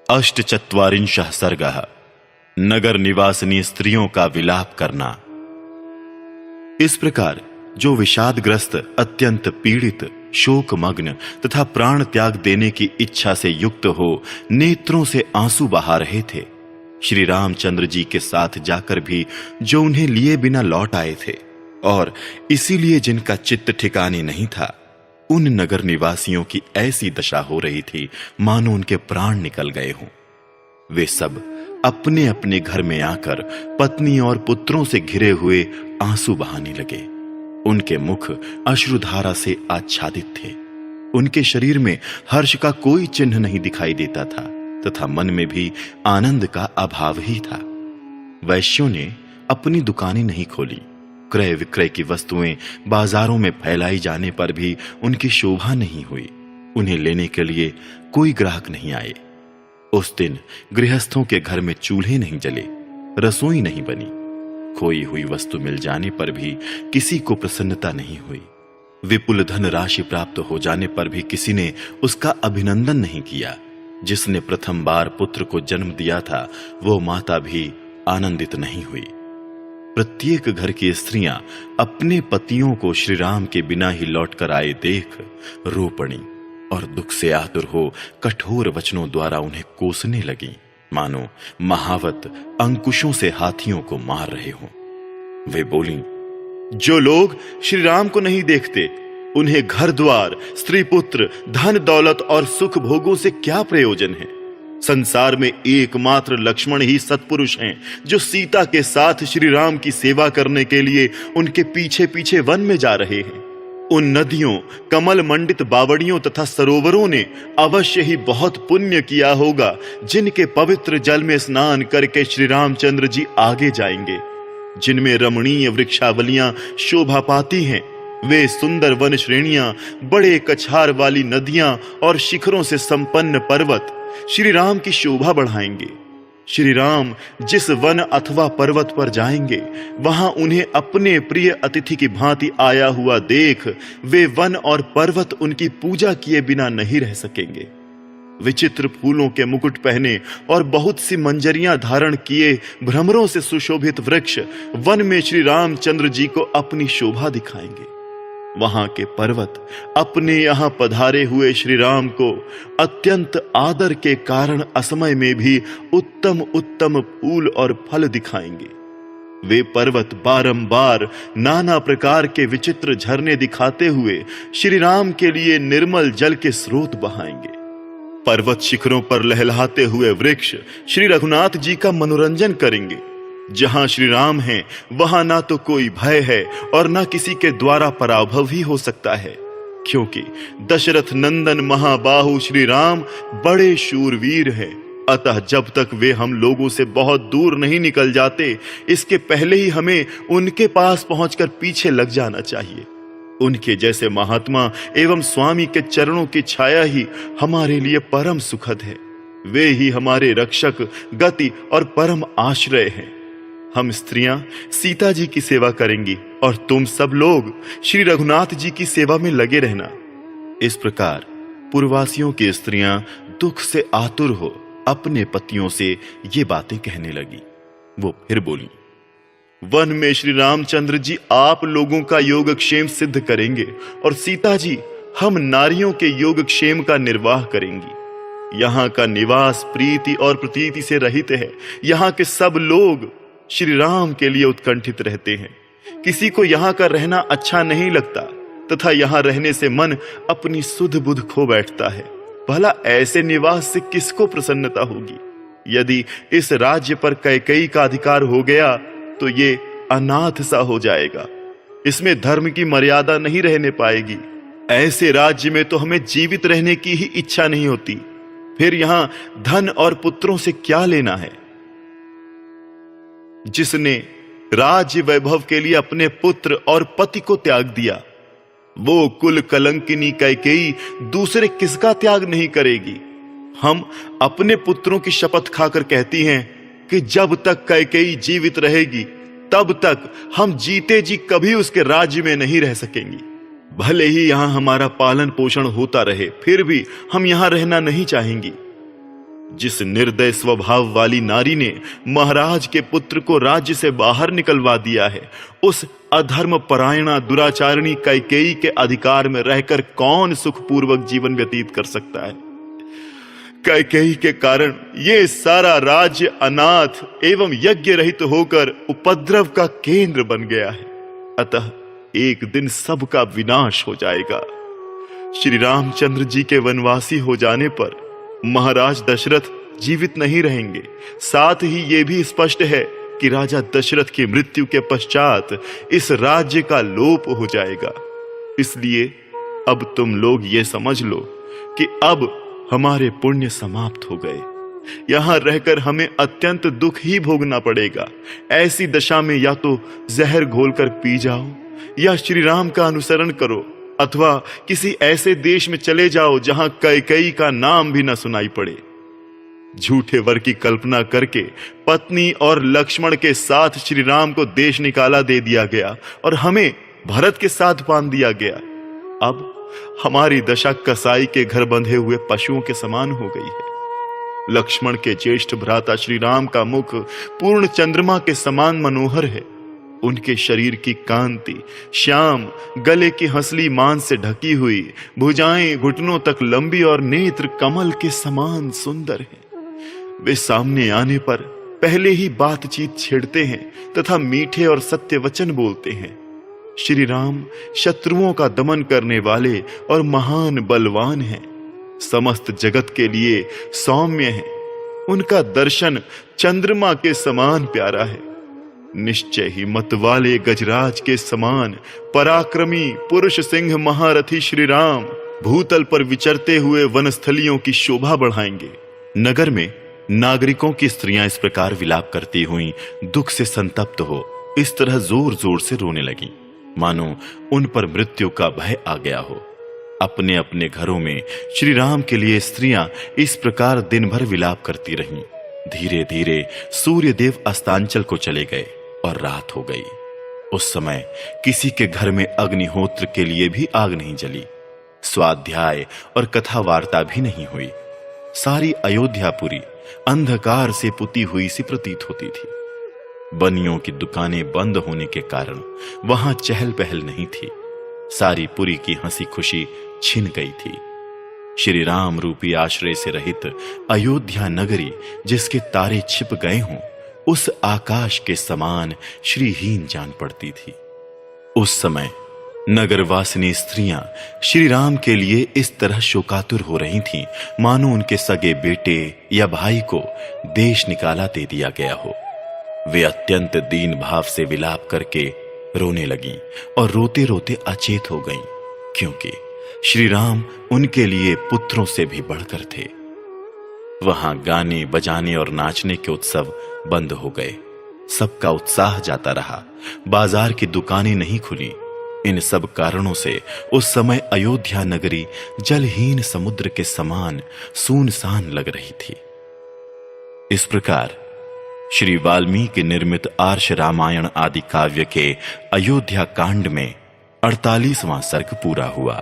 अष्टचत्वारिंशः सर्गः। नगर निवासिनी स्त्रियों का विलाप करना। इस प्रकार जो विषादग्रस्त, अत्यंत पीड़ित, शोकमग्न तथा प्राण त्याग देने की इच्छा से युक्त हो नेत्रों से आंसू बहा रहे थे, श्री रामचंद्र जी के साथ जाकर भी जो उन्हें लिए बिना लौट आए थे और इसीलिए जिनका चित्त ठिकाने नहीं था, उन नगर निवासियों की ऐसी दशा हो रही थी मानो उनके प्राण निकल गए हों। वे सब अपने अपने घर में आकर पत्नी और पुत्रों से घिरे हुए आंसू बहाने लगे। उनके मुख अश्रुधारा से आच्छादित थे। उनके शरीर में हर्ष का कोई चिन्ह नहीं दिखाई देता था तथा मन में भी आनंद का अभाव ही था। वैश्यों ने अपनी दुकानें नहीं खोली। क्रय विक्रय की वस्तुएं बाजारों में फैलाई जाने पर भी उनकी शोभा नहीं हुई। उन्हें लेने के लिए कोई ग्राहक नहीं आए। उस दिन गृहस्थों के घर में चूल्हे नहीं जले, रसोई नहीं बनी। खोई हुई वस्तु मिल जाने पर भी किसी को प्रसन्नता नहीं हुई। विपुल धन राशि प्राप्त हो जाने पर भी किसी ने उसका अभिनंदन नहीं किया। जिसने प्रथम बार पुत्र को जन्म दिया था, वो माता भी आनंदित नहीं हुई। प्रत्येक घर की स्त्रियां अपने पतियों को श्री राम के बिना ही लौटकर आए देख रो पड़ी और दुख से आतुर हो कठोर वचनों द्वारा उन्हें कोसने लगी, मानो महावत अंकुशों से हाथियों को मार रहे हों। वे बोली, जो लोग श्री राम को नहीं देखते, उन्हें घर द्वार, स्त्री पुत्र, धन दौलत और सुख भोगों से क्या प्रयोजन है। संसार में एकमात्र लक्ष्मण ही सत्पुरुष हैं जो सीता के साथ श्री राम की सेवा करने के लिए उनके पीछे पीछे वन में जा रहे हैं। उन नदियों, कमल मंडित बावड़ियों तथा सरोवरों ने अवश्य ही बहुत पुण्य किया होगा, जिनके पवित्र जल में स्नान करके श्री रामचंद्र जी आगे जाएंगे। जिनमें रमणीय वृक्षावलियां शोभा पाती हैं, वे सुंदर वन श्रेणियां, बड़े कछार वाली नदियां और शिखरों से संपन्न पर्वत श्री राम की शोभा बढ़ाएंगे। श्री राम जिस वन अथवा पर्वत पर जाएंगे, वहां उन्हें अपने प्रिय अतिथि की भांति आया हुआ देख वे वन और पर्वत उनकी पूजा किए बिना नहीं रह सकेंगे। विचित्र फूलों के मुकुट पहने और बहुत सी मंजरियां धारण किए भ्रमरों से सुशोभित वृक्ष वन में श्री रामचंद्र जी को अपनी शोभा दिखाएंगे। वहां के पर्वत अपने यहां पधारे हुए श्री राम को अत्यंत आदर के कारण असमय में भी उत्तम उत्तम फूल और फल दिखाएंगे। वे पर्वत बारंबार नाना प्रकार के विचित्र झरने दिखाते हुए श्री राम के लिए निर्मल जल के स्रोत बहाएंगे। पर्वत शिखरों पर लहलहाते हुए वृक्ष श्री रघुनाथ जी का मनोरंजन करेंगे। जहां श्री राम हैं, वहां ना तो कोई भय है और ना किसी के द्वारा पराभव ही हो सकता है, क्योंकि दशरथ नंदन महाबाहु श्री राम बड़े शूरवीर हैं। अतः जब तक वे हम लोगों से बहुत दूर नहीं निकल जाते, इसके पहले ही हमें उनके पास पहुंचकर पीछे लग जाना चाहिए। उनके जैसे महात्मा एवं स्वामी के चरणों की छाया ही हमारे लिए परम सुखद है। वे ही हमारे रक्षक, गति और परम आश्रय हैं। हम स्त्रियां सीता जी की सेवा करेंगी और तुम सब लोग श्री रघुनाथ जी की सेवा में लगे रहना। इस प्रकार पूर्ववासियों की स्त्रियां दुख से आतुर हो अपने पतियों से ये बातें कहने लगी। वो फिर बोली, वन में श्री रामचंद्र जी आप लोगों का योगक्षेम सिद्ध करेंगे और सीता जी हम नारियों के योगक्षेम का निर्वाह करेंगी। यहाँ का निवास प्रीति और प्रतीति से रहित है। यहाँ के सब लोग श्री राम के लिए उत्कंठित रहते हैं। किसी को यहाँ का रहना अच्छा नहीं लगता तथा यहाँ रहने से मन अपनी सुध बुध खो बैठता है। भला ऐसे निवास से किसको प्रसन्नता होगी। यदि इस राज्य पर कैकेयी का अधिकार हो गया तो ये अनाथ सा हो जाएगा। इसमें धर्म की मर्यादा नहीं रहने पाएगी। ऐसे राज्य में तो हमें जीवित रहने की ही इच्छा नहीं होती। फिर यहाँ धन और पुत्रों से क्या लेना है। जिसने राज्य वैभव के लिए अपने पुत्र और पति को त्याग दिया, वो कुल कलंकिनी कैकेयी दूसरे किसका त्याग नहीं करेगी। हम अपने पुत्रों की शपथ खाकर कहती हैं कि जब तक कैकेयी जीवित रहेगी, तब तक हम जीते जी कभी उसके राज्य में नहीं रह सकेंगी। भले ही यहां हमारा पालन पोषण होता रहे, फिर भी हम यहां रहना नहीं चाहेंगी। जिस निर्दय स्वभाव वाली नारी ने महाराज के पुत्र को राज्य से बाहर निकलवा दिया है, उस अधर्म परायणा दुराचारिणी कैकेयी के अधिकार में रहकर कौन सुखपूर्वक जीवन व्यतीत कर सकता है। कैकेयी के कारण ये सारा राज्य अनाथ एवं यज्ञ रहित होकर उपद्रव का केंद्र बन गया है। अतः एक दिन सबका विनाश हो जाएगा। श्री रामचंद्र जी के वनवासी हो जाने पर महाराज दशरथ जीवित नहीं रहेंगे। साथ ही ये भी स्पष्ट है कि राजा दशरथ की मृत्यु के पश्चात इस राज्य का लोप हो जाएगा। इसलिए अब तुम लोग ये समझ लो कि अब हमारे पुण्य समाप्त हो गए। यहां रहकर हमें अत्यंत दुख ही भोगना पड़ेगा। ऐसी दशा में या तो जहर घोलकर पी जाओ या श्री राम का अनुसरण करो, अथवा किसी ऐसे देश में चले जाओ जहां कैकेयी का नाम भी न सुनाई पड़े। झूठे वर की कल्पना करके पत्नी और लक्ष्मण के साथ श्री राम को देश निकाला दे दिया गया और हमें भरत के साथ बांध दिया गया। अब हमारी दशा कसाई के घर बंधे हुए पशुओं के समान हो गई है। लक्ष्मण के ज्येष्ठ भ्राता श्री राम का मुख पूर्ण चंद्रमा के समान मनोहर है। उनके शरीर की कांति श्याम, गले की हंसली मान से ढकी हुई, भुजाएं घुटनों तक लंबी और नेत्र कमल के समान सुंदर है। वे सामने आने पर पहले ही बातचीत छेड़ते हैं तथा मीठे और सत्य वचन बोलते हैं। श्री राम शत्रुओं का दमन करने वाले और महान बलवान हैं। समस्त जगत के लिए सौम्य हैं। उनका दर्शन चंद्रमा के समान प्यारा है। निश्चय ही मत वाले गजराज के समान पराक्रमी पुरुष सिंह महारथी श्री राम भूतल पर विचरते हुए वनस्थलियों की शोभा बढ़ाएंगे। नगर में नागरिकों की स्त्रियां इस प्रकार विलाप करती हुई दुख से संतप्त हो इस तरह जोर जोर से रोने लगी, मानो उन पर मृत्यु का भय आ गया हो। अपने अपने घरों में श्री राम के लिए स्त्रियां इस प्रकार दिन भर विलाप करती रहीं। धीरे धीरे सूर्य देव अस्तांचल को चले गए और रात हो गई। उस समय किसी के घर में अग्निहोत्र के लिए भी आग नहीं जली, स्वाध्याय और कथा वार्ता भी नहीं हुई। सारी अयोध्यापुरी अंधकार से पुती हुई सी प्रतीत होती थी। बनियों की दुकानें बंद होने के कारण वहां चहल पहल नहीं थी। सारी पुरी की हंसी खुशी छिन गई थी। श्री राम रूपी आश्रय से रहित अयोध्या नगरी जिसके तारे छिप गए हों, उस आकाश के समान श्रीहीन जान पड़ती थी। उस समय नगरवासिनी स्त्रियां श्री राम के लिए इस तरह शोकातुर हो रही थीं, मानो उनके सगे बेटे या भाई को देश निकाला दे दिया गया हो। वे अत्यंत दीन भाव से विलाप करके रोने लगीं और रोते रोते अचेत हो गईं, क्योंकि श्री राम उनके लिए पुत्रों से भी बढ़कर थे। वहां गाने बजाने और नाचने के उत्सव बंद हो गए। सबका उत्साह जाता रहा। बाजार की दुकानें नहीं खुली। इन सब कारणों से उस समय अयोध्या नगरी जलहीन समुद्र के समान सूनसान लग रही थी। इस प्रकार श्री वाल्मीकि निर्मित आर्ष रामायण आदि काव्य के अयोध्या कांड में 48वां सर्ग पूरा हुआ।